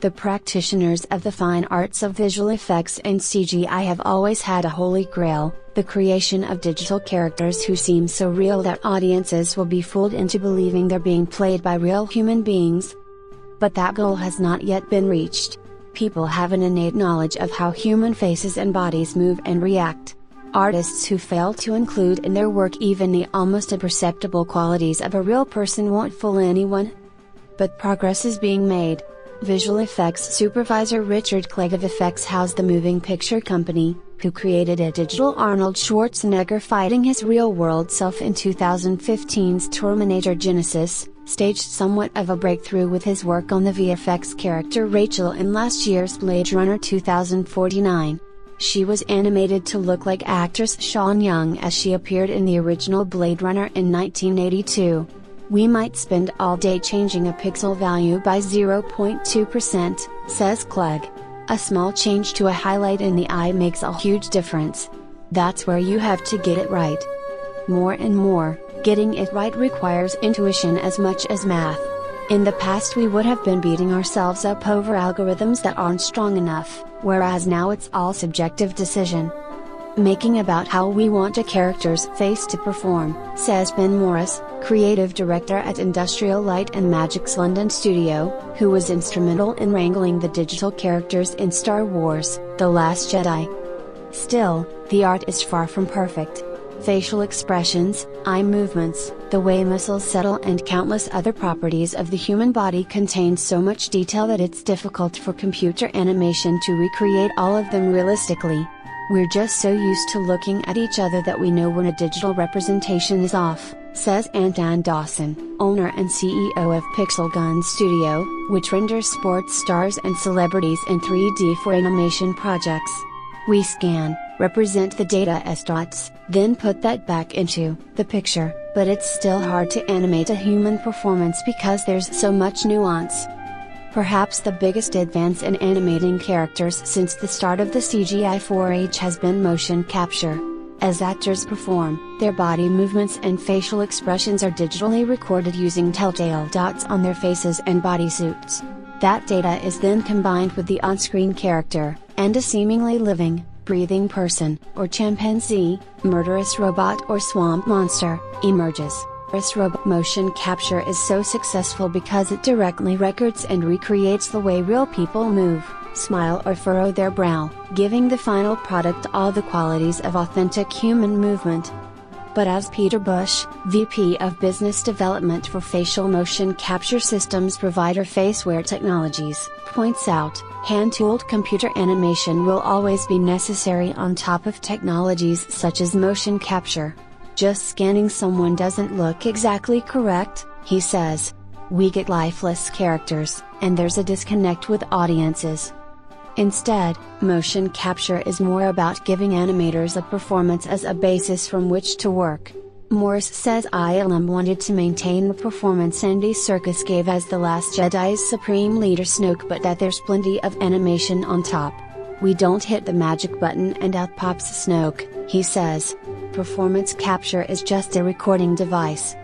The practitioners of the fine arts of visual effects and CGI have always had a holy grail, the creation of digital characters who seem so real that audiences will be fooled into believing they're being played by real human beings. But that goal has not yet been reached. People have an innate knowledge of how human faces and bodies move and react. Artists who fail to include in their work even the almost imperceptible qualities of a real person won't fool anyone. But progress is being made. Visual effects supervisor Richard Clegg of FX House, the moving picture company, who created a digital Arnold Schwarzenegger fighting his real-world self in 2015's Terminator Genesis, staged somewhat of a breakthrough with his work on the VFX character Rachel in last year's Blade Runner 2049. She was animated to look like actress Sean Young as she appeared in the original Blade Runner in 1982. We might spend all day changing a pixel value by 0.2%, says Clegg. A small change to a highlight in the eye makes a huge difference. That's where you have to get it right. More and more, getting it right requires intuition as much as math. In the past we would have been beating ourselves up over algorithms that aren't strong enough, whereas now it's all subjective decision making about how we want a character's face to perform, says Ben Morris, creative director at Industrial Light and Magic's London studio, who was instrumental in wrangling the digital characters in Star Wars: The Last Jedi. Still, the art is far from perfect. Facial expressions, eye movements, the way muscles settle and countless other properties of the human body contain so much detail that it's difficult for computer animation to recreate all of them realistically. We're just so used to looking at each other that we know when a digital representation is off, says Anton Dawson, owner and CEO of Pixel Gun Studio, which renders sports stars and celebrities in 3D for animation projects. We scan, represent the data as dots, then put that back into the picture, but it's still hard to animate a human performance because there's so much nuance. Perhaps the biggest advance in animating characters since the start of the CGI 4H has been motion capture. As actors perform, their body movements and facial expressions are digitally recorded using telltale dots on their faces and bodysuits. That data is then combined with the on-screen character, and a seemingly living, breathing person, or chimpanzee, murderous robot or swamp monster, emerges. This robot motion capture is so successful because it directly records and recreates the way real people move, smile or furrow their brow, giving the final product all the qualities of authentic human movement. But as Peter Bush, VP of Business Development for facial motion capture systems provider Faceware Technologies, points out, hand-tooled computer animation will always be necessary on top of technologies such as motion capture. Just scanning someone doesn't look exactly correct, he says. We get lifeless characters, and there's a disconnect with audiences. Instead, motion capture is more about giving animators a performance as a basis from which to work. Morris says ILM wanted to maintain the performance Andy Serkis gave as The Last Jedi's supreme leader Snoke, but that there's plenty of animation on top. We don't hit the magic button and out pops Snoke, he says. Performance capture is just a recording device.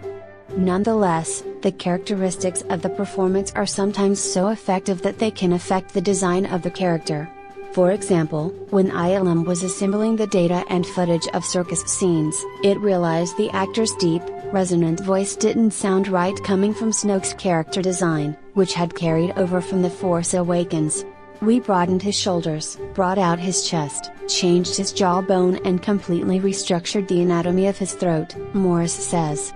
Nonetheless, the characteristics of the performance are sometimes so effective that they can affect the design of the character. For example, when ILM was assembling the data and footage of Serkis scenes, it realized the actor's deep, resonant voice didn't sound right coming from Snoke's character design, which had carried over from The Force Awakens. We broadened his shoulders, brought out his chest, changed his jawbone and completely restructured the anatomy of his throat, Morris says.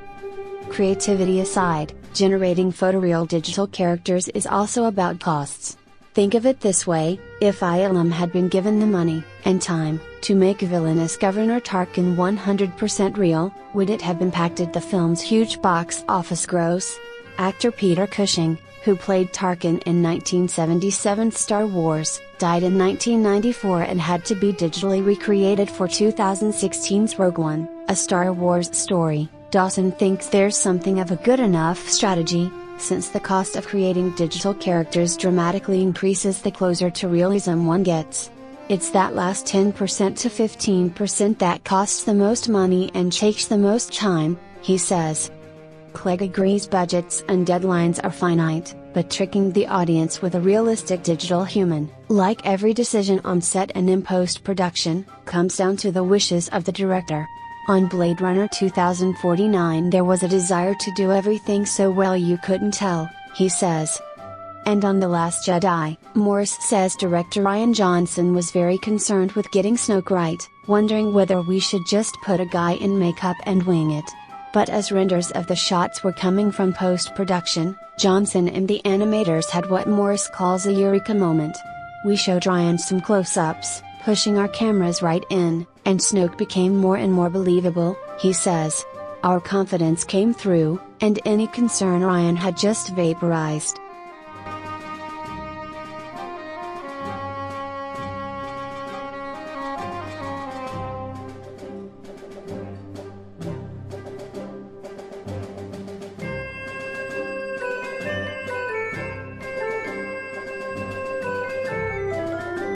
Creativity aside, generating photoreal digital characters is also about costs. Think of it this way: if ILM had been given the money, and time, to make villainous Governor Tarkin 100% real, would it have impacted the film's huge box office gross? Actor Peter Cushing, who played Tarkin in 1977's Star Wars, died in 1994 and had to be digitally recreated for 2016's Rogue One, a Star Wars story. Dawson thinks there's something of a good enough strategy, since the cost of creating digital characters dramatically increases the closer to realism one gets. It's that last 10% to 15% that costs the most money and takes the most time, he says. Clegg agrees budgets and deadlines are finite, but tricking the audience with a realistic digital human. Like every decision on set and in post-production, comes down to the wishes of the director. On Blade Runner 2049 there was a desire to do everything so well you couldn't tell, he says. And on The Last Jedi, Morris says director Rian Johnson was very concerned with getting Snoke right, wondering whether we should just put a guy in makeup and wing it. But as renders of the shots were coming from post-production, Johnson and the animators had what Morris calls a eureka moment. We showed Rian some close-ups, pushing our cameras right in, and Snoke became more and more believable, he says. Our confidence came through, and any concern Rian had just vaporized.